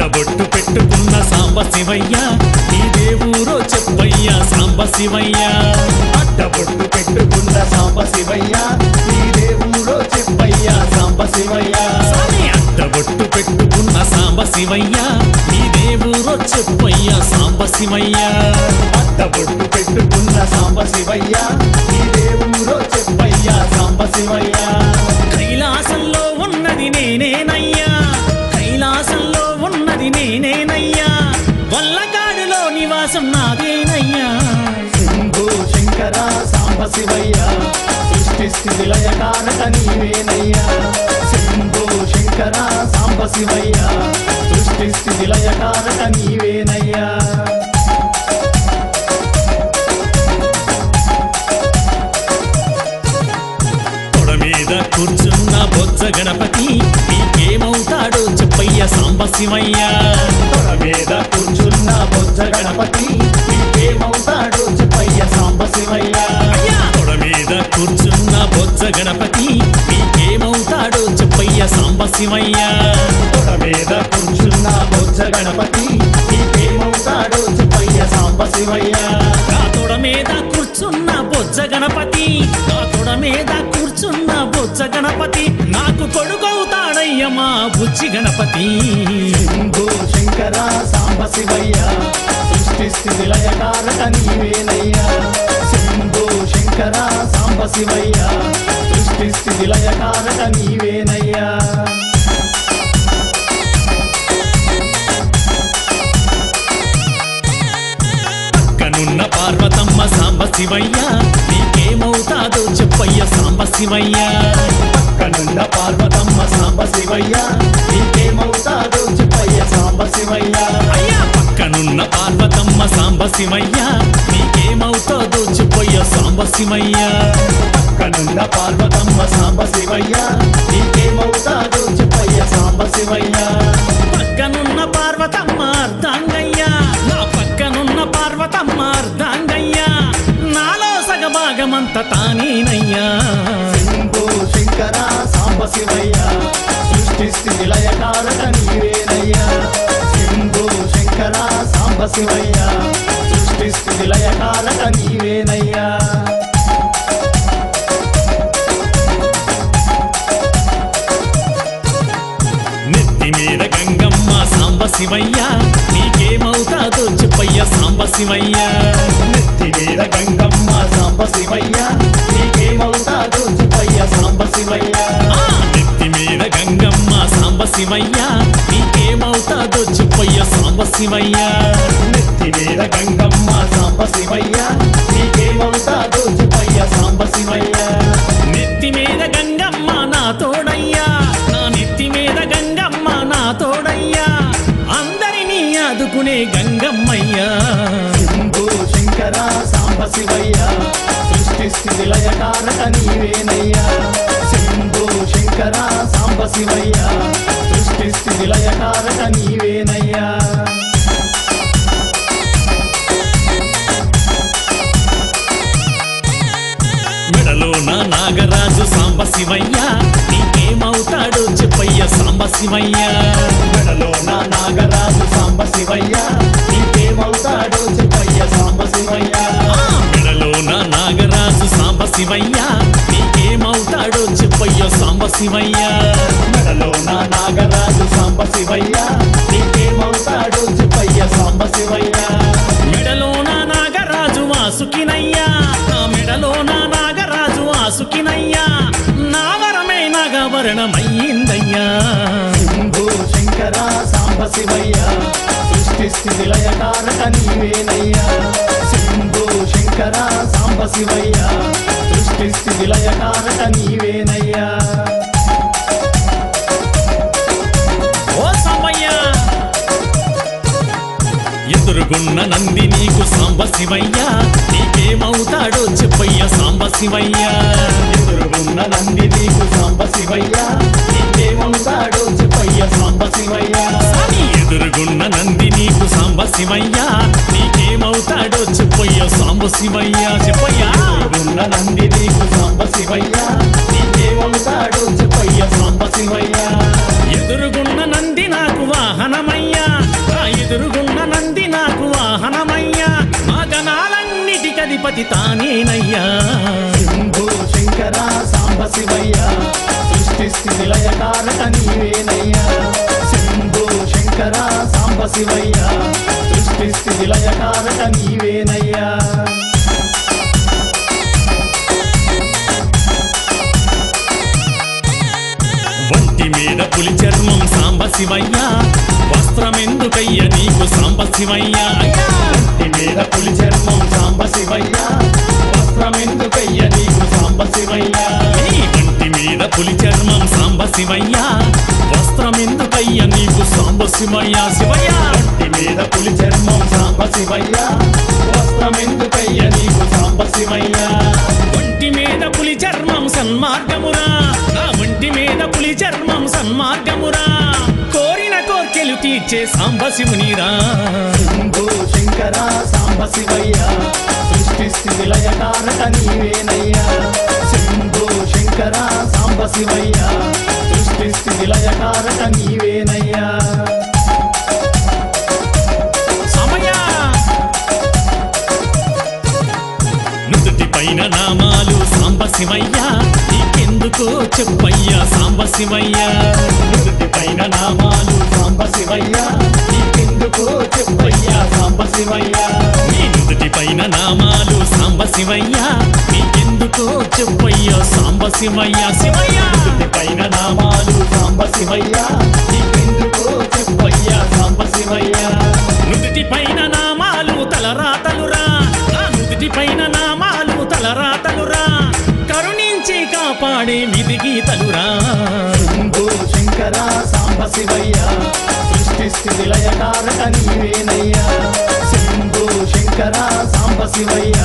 అట్టబొట్టు పెట్టుకున్న సాంబ శివయ్య నీదే ఊరో చెప్పయ్యా సాంబ శివయ్య అట్టబొట్టు పెట్టుకున్న సాంబ శివయ్య నీదే ఊరో చెప్పయ్యా సాంబ శివయ్య అట్టబొట్టు పెట్టుకున్న సాంబ శివయ్య నీదే ఊరో చెప్పయ్యా సాంబ శివయ్య అట్టబొట్టు పెట్టుకున్న సాంబ శివయ్య నీదే ఊరో చెప్పయ్యా సాంబ శివయ్య కైలాసంలో ఉన్నది నేనేనయ్యా కైలాసంలో ఉన్నది నేనేనయ్యా వల్లకాడులో నివాసం నాదేనయ్యా శంభో శంకర సాంబ శివయ్య సృష్టి స్థితి లయకారక నీవేనయ్యా శంభో శంకర సాంబ శివయ్య సృష్టి స్థితి లయకారక నీవేనయ్యా మీద కూర్చున్న బొజ్జ గణపతి నీకేమవుతాడో చెప్పయ్య సాంబ శివయ్య తొడ మీద కూర్చున్న బొజ్జ గణపతి నీకేమవుతాడో చెప్పయ్య సాంబ శివయ్య తొడ మీద కూర్చున్న బొజ్జ గణపతి నీకేమవుతాడో చెప్పయ్య సాంబ శివయ్య తొడ మీద కూర్చున్న బొజ్జ గణపతి నీకేమవుతాడో చెప్పయ్య సాంబ శివయ్య నా తొడ మీద కూర్చున్న బొజ్జ గణపతి నా తొడ మీద కూర్చున్న బొజ్జ గణపతి నాకు కొడుకవుతాడయ్య మా బుజ్జి గణపతి శంభో శంకర సాంబ శివయ్య సృష్టి స్థితి లయకారక నీవేనయ్యా శంభో శంకర సాంబ శివయ్య సృష్టి స్థితి లయకారక నీవేనయ్యా పక్కనున్న పార్వతమ్మ సాంబ శివయ్య నీకేమవుతాదో చెప్పయ్య సాంబ శివయ్య పక్కనున్న పార్వతమ్మ సాంబ శివయ్య నీకేమవుతాదో చెప్పయ్య సాంబ శివయ్య అయ్యా పక్కనున్న పార్వతమ్మ సాంబ శివయ్య నీకేమవుతాదో చెప్పయ్య సాంబ శివయ్య పక్కనున్న పార్వతమ్మ సాంబ శివయ్య నీకేమవుతాదో చెప్పయ్య సాంబ శివయ్య పక్కనున్న పార్వతమ్మ అర్ధాంగయ్య నా పక్కనున్న పార్వతమ్మ అర్ధాంగయ్య నాలో సగభాగమంత తానేనయ్యా శంభో శంకర సాంబ శివయ్య సృష్టి స్థితి లయకారక నీవేనయ్యా శంభో శంకర సాంబ శివయ్య సృష్టి స్థితి లయకారక నీవేనయ్యా నెత్తి మీద గంగమ్మ సాంబ శివయ్య నీకేమవుతాదో చెప్పయ్య సాంబ శివయ్య నెత్తి మీద గంగమ్మ సాంబ శివయ్య నీకేమవుతాదో చెప్పయ్య సాంబ శివయ్య నెత్తి మీద గంగమ్మ సాంబ శివయ్య నీకేమవుతాదో చెప్పయ్య సాంబ శివయ్య నెత్తి మీద గంగమ్మ సాంబ శివయ్య నీకేమవుతాదో చెప్పయ్య సాంబ శివయ్య నెత్తి మీద గంగమ్మ నా తోడయ్యా నా నెత్తి మీద గంగమ్మ నా తోడయ్యా అందరినీ ఆదుకునే గంగమ్మయ్యా శంభో శంకర సాంబ శివయ్య సృష్టి స్థితి లయకారక నీవేనయ్యా శంభో శంకర సాంబ శివయ్య సృష్టి స్థితి లయకారక నీవేనయ్యా మెడలో నా నాగరాజు సాంబ శివయ్య నీకేమవుతాడో చెప్పయ్య సాంబ శివయ్య మెడలో నా నాగరాజు సాంబ శివయ్య నీకేమవుతాడో చెప్పయ్య సాంబ శివయ్య మెడలో నా నాగరాజు సాంబ శివయ్య నీకేమవుతాడో చెప్పయ్య సాంబ శివయ్య మెడలో నా నాగరాజు సాంబ శివయ్య నీకేమవుతాడో చెప్పయ్య సాంబ శివయ్య మెడలో నా నాగరాజు వాసుకినయ్యా నా మెడలో నా నాగరాజు వాసుకినయ్యా నా వరమే నాగవరణమయ్యిందయ్యా శంభో శంకర సాంబ శివయ్య సృష్టి స్థితి లయకారక నీవేనయ్యా శంభో శంకర సాంబ శివయ్య సృష్టి స్థితి లయకారక నీవేనయ్యా ఓ సాంబయ్య ఎదురుగున్న నంది నీకు సాంబ శివయ్య నీకేమవుతాడో చెప్పయ్య సాంబ శివయ్య ఎదురుగున్న నంది నీకు సాంబ శివయ్య నీకేమవుతాడో చెప్పయ్య సాంబ శివయ్య ఎదురుగున్న నంది నీకు సాంబ శివయ్య నీకేమవుతాడో చెప్పయ్య సాంబ శివయ్య చెప్పయ్యా ఎదురుగున్న నంది నీకు సాంబ శివయ్య నీకేమవుతాడో చెప్పయ్య సాంబ శివయ్య ఎదురుగున్న నంది నాకు వాహనమయ్యా అధిపతి తానేనయ్యా శంభో శంకర సాంబ శివయ్య సృష్టి స్థితి లయకారక నీవేనయ్యా శంభో శంకర సాంబ శివయ్య సృష్టి స్థితి లయకారక నీవేనయ్యా ఒంటి మీద పులి చర్మం సాంబ శివయ్య వస్త్రమెందుకయ్య నీకు సాంబ శివయ్య ఒంటి మీద పులి చర్మం సాంబ శివయ్య వస్త్రమెందుకయ్య నీకు సాంబ శివయ్య నీ ఒంటి మీద పులి చర్మం సాంబ శివయ్య వస్త్రమెందుకయ్య నీకు సాంబ శివయ్య శివయ్య ఒంటి మీద పులి చర్మం సాంబ శివయ్య వస్త్రమెందుకయ్య నీకు సాంబ శివయ్య ఒంటి మీద పులి చర్మం సన్మార్గమురా నా ఒంటి మీద పులి చర్మం సన్మార్గమురా కోరిన కోర్కెలు తీర్చే సాంబ శివునిరా శంభో శంకర సాంబ శివయ్య సృష్టి స్థితి లయకారక నీవేనయ్యా శంభో శంకర సాంబ శివయ్య సృష్టి స్థితి లయకారక నీవేనయ్యా పైన నామాలు సాంబ శివయ్య నీకెందుకో చెప్పయ్యా సాంబ శివయ్య నుదుటి పైన నామాలు సాంబ శివయ్య నీకెందుకో చెప్పయ్యా సాంబ శివయ్య నీ నుదుటి పైన నామాలు సాంబ శివయ్య నీకెందుకో చెప్పయ్యా సాంబ శివయ్య శివయ్య నుదుటి పైన నామాలు సాంబ శివయ్య నీకెందుకో చెప్పయ్యా సాంబ శివయ్య నుదుటి పైన నామాలు తలరాతలురా నా నుదుటి పైన నామాలు తలరాతలురా కరుణించి కాపాడే విధి గీతలురా శంభో శంకర సాంబ శివయ్య సృష్టి స్థితి లయకారక నీవేనయ్యా శంభో శంకర సాంబ శివయ్య